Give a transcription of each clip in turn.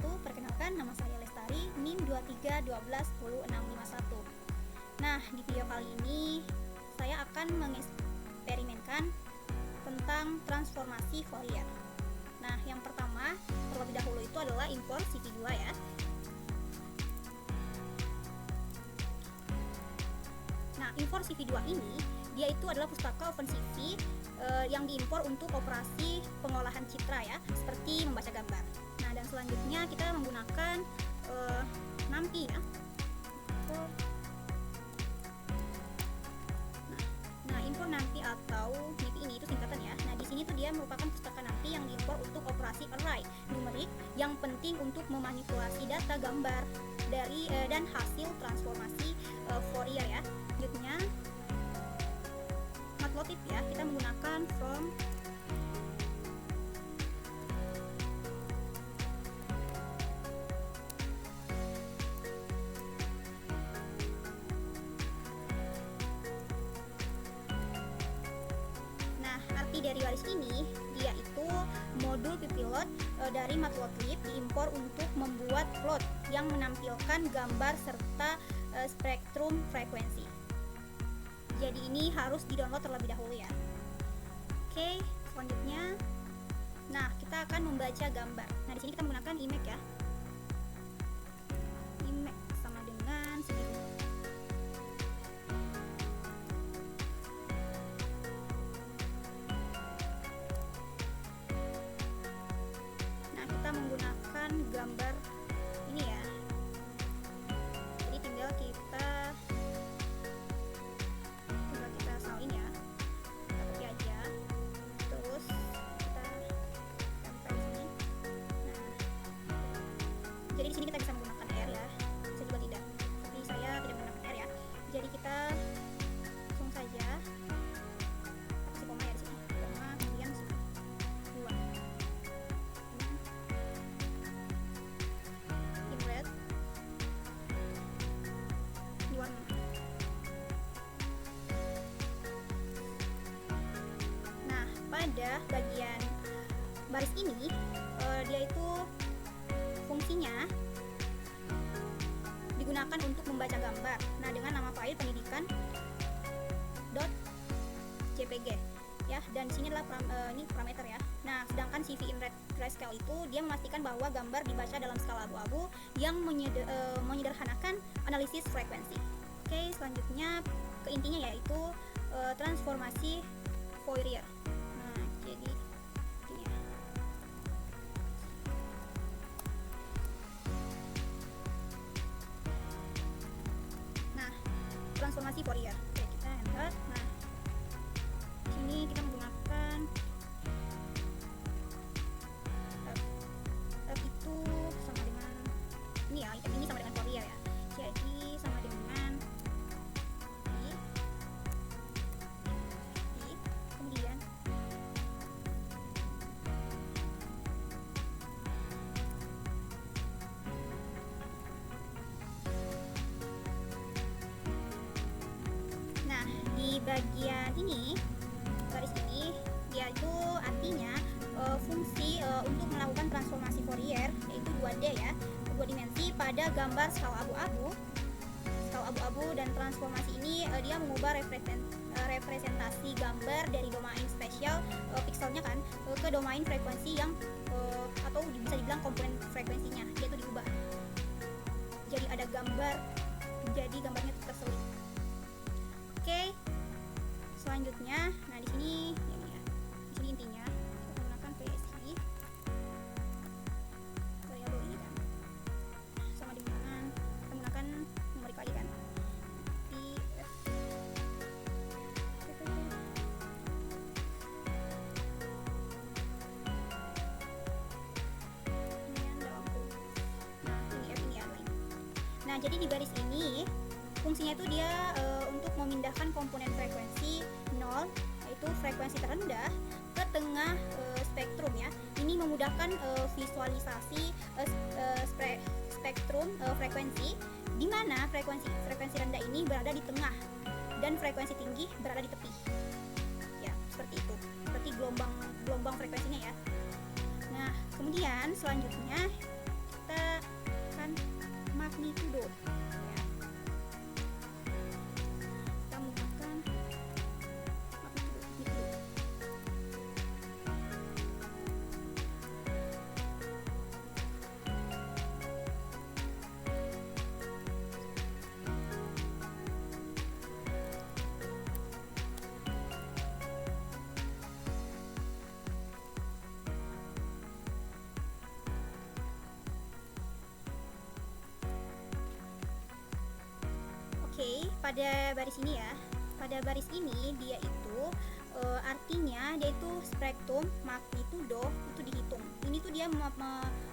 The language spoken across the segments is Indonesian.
Perkenalkan, nama saya Lestari, NIM 23121061. Nah, di video kali ini saya akan mengeksperimenkan tentang transformasi Fourier. Nah, yang pertama, terlebih dahulu itu adalah import CV2 ya. Nah, import CV2 ini dia itu adalah pustaka OpenCV yang diimpor untuk operasi pengolahan citra ya, seperti membaca gambar. Nah, dan selanjutnya kita menggunakan NumPy ya. Nah, import NumPy atau MIPI ini itu singkatan ya. Nah, di sini tuh dia merupakan pustaka NumPy yang diimpor untuk operasi array numerik yang penting untuk memanipulasi data gambar dari dan hasil transformasi Fourier ya. Selanjutnya Matplotlib ya, kita menggunakan from dari baris ini, dia itu modul ppilot dari Matplotlib diimpor untuk membuat plot yang menampilkan gambar serta spektrum frekuensi. Jadi ini harus di-download terlebih dahulu ya. Oke, selanjutnya nah, kita akan membaca gambar. Nah, di sini kita menggunakan Emacs ya. Emacs sama dengan segini. Menggunakan gambar ini ya, jadi tinggal kita salin ya, kita copy aja, terus kita tempel sini. Nah, jadi di sini kita bisa menggunakan R ya, bisa juga tidak, tapi saya tidak menggunakan R ya. Jadi kita langsung saja kasih koma ya di sini, koma kemudian sini 2. Nah, pada bagian baris ini dia itu fungsinya digunakan untuk membaca gambar. Nah, dengan nama file pendidikan.jpg ya, dan di sini adalah ini parameter ya. Nah, sedangkan CV in grayscale itu dia memastikan bahwa gambar dibaca dalam skala abu-abu yang menyederhanakan analisis frekuensi. Oke, selanjutnya ke intinya yaitu transformasi Fourier. Nah, jadi ini ya. Nah, transformasi Fourier. Oke, kita enter. Nah, sini kita menggunakan F itu sama dengan ini ya, F ini sama dengan Fourier ya. Jadi sama dengan kemudian nah, di bagian ini garis ini dia itu artinya fungsi untuk melakukan transformasi Fourier yaitu 2D ya, 2 dimensi pada gambar skala abu-abu dan transformasi ini dia mengubah representasi gambar dari domain spesial pixelnya kan ke domain frekuensi yang atau bisa dibilang komponen frekuensinya dia itu diubah. Jadi ada gambar, jadi gambarnya terselip. Oke. Selanjutnya, nah di sini ini ya. Di sini intinya kita menggunakan PSI variabel ini kan. Sama dengan kita menggunakan numerik lagi kan. Nah, jadi di baris ini fungsinya itu dia untuk memindahkan komponen frekuensi 0 yaitu frekuensi terendah ke tengah spektrum ya. Ini memudahkan visualisasi spektrum frekuensi di mana frekuensi rendah ini berada di tengah dan frekuensi tinggi berada di tepi. Ya, seperti itu. Seperti gelombang frekuensinya ya. Nah, kemudian selanjutnya kita pada baris ini ya, pada baris ini dia itu artinya dia itu spektrum magnitudo itu dihitung. Ini tuh dia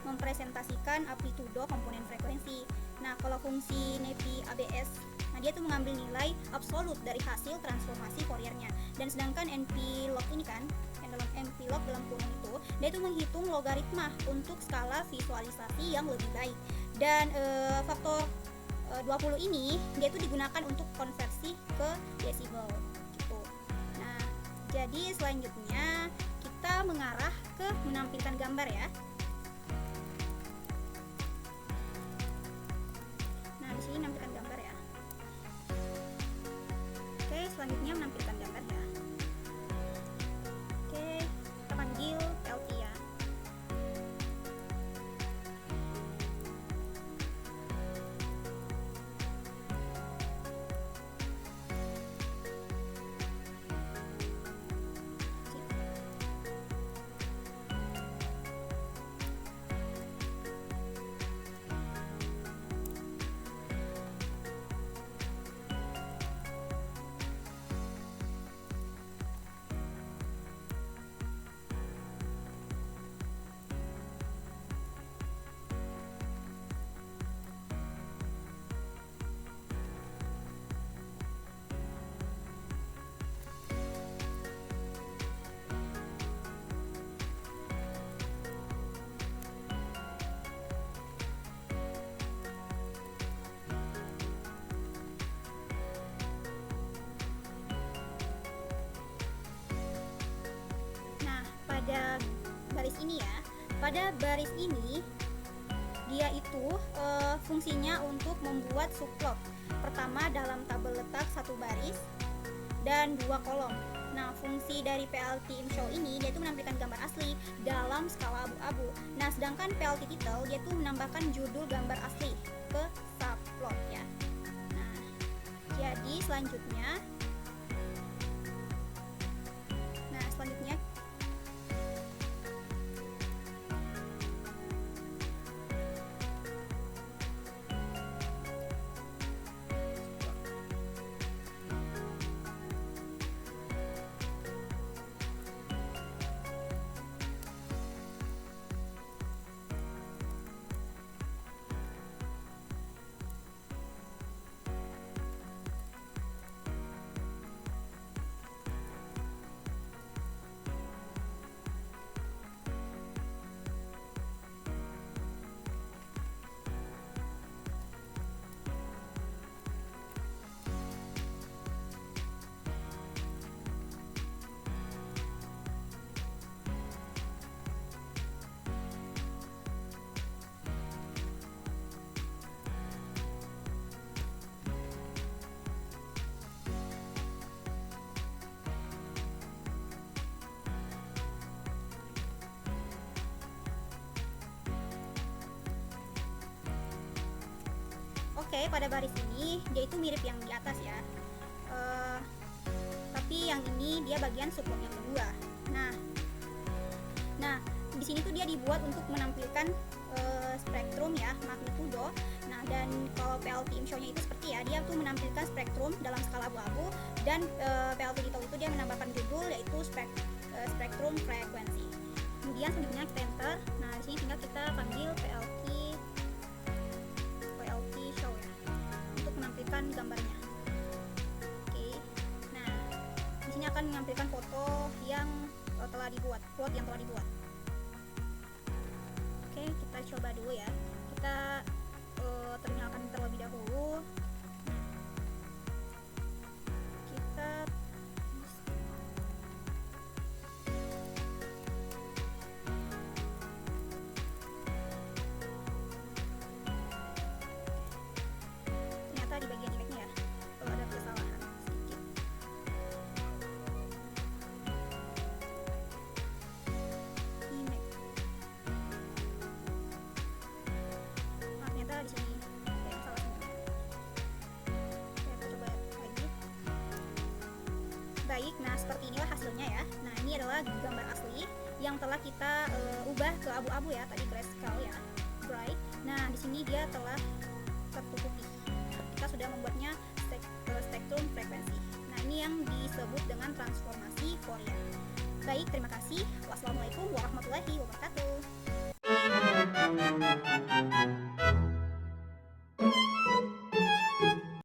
mempresentasikan amplitudo komponen frekuensi. Nah, kalau fungsi Navier ABS, nah dia tuh mengambil nilai absolut dari hasil transformasi Fouriernya. Dan sedangkan NP-log ini kan, dalam NP-log dalam kurung itu, dia itu menghitung logaritma untuk skala visualisasi yang lebih baik. Dan faktor 20 ini dia itu digunakan untuk konversi ke desibel gitu. Nah, jadi selanjutnya kita mengarah ke menampilkan gambar ya. Nah, di sini menampilkan gambar ya. Oke, selanjutnya menampilkan gambar ya. Oke, kita panggil PLT ya. Pada baris ini ya, pada baris ini dia itu fungsinya untuk membuat subplot. Pertama dalam tabel letak satu baris dan 2 kolom. Nah, fungsi dari PLT ImShow ini dia itu menampilkan gambar asli dalam skala abu-abu. Nah, sedangkan PLT Title dia itu menambahkan judul gambar asli ke subplot ya. Nah, jadi selanjutnya Oke, pada baris ini dia itu mirip yang di atas ya, tapi yang ini dia bagian subplot yang kedua. Nah, di sini tuh dia dibuat untuk menampilkan spektrum ya, magnitudo. Nah, dan kalau PLT ImShow-nya itu seperti ya, dia tuh menampilkan spektrum dalam skala abu-abu, dan PLT Title itu dia menambahkan judul yaitu spektrum frekuensi. Kemudian selanjutnya kita enter. Nah, di sini tinggal kita panggil PLT Show ya, untuk menampilkan gambarnya. Oke. Nah, di sini akan menampilkan foto yang telah dibuat, plot yang telah dibuat. Oke, kita coba dulu ya. Kita ternyalakan terlebih dahulu. Kita di bagian image-nya ya, kalau ada kesalahan sedikit. Image. Ternyata di sini ada yang salah sebenarnya. Kita coba lagi. Baik, nah seperti inilah hasilnya ya. Nah, ini adalah gambar asli yang telah kita ubah ke abu-abu ya, tadi grayscale ya, bright. Nah, di sini dia telah tertutupi. Kita sudah membuatnya spektrum frekuensi. Nah, ini yang disebut dengan transformasi Fourier. Baik, terima kasih. Wassalamualaikum warahmatullahi wabarakatuh.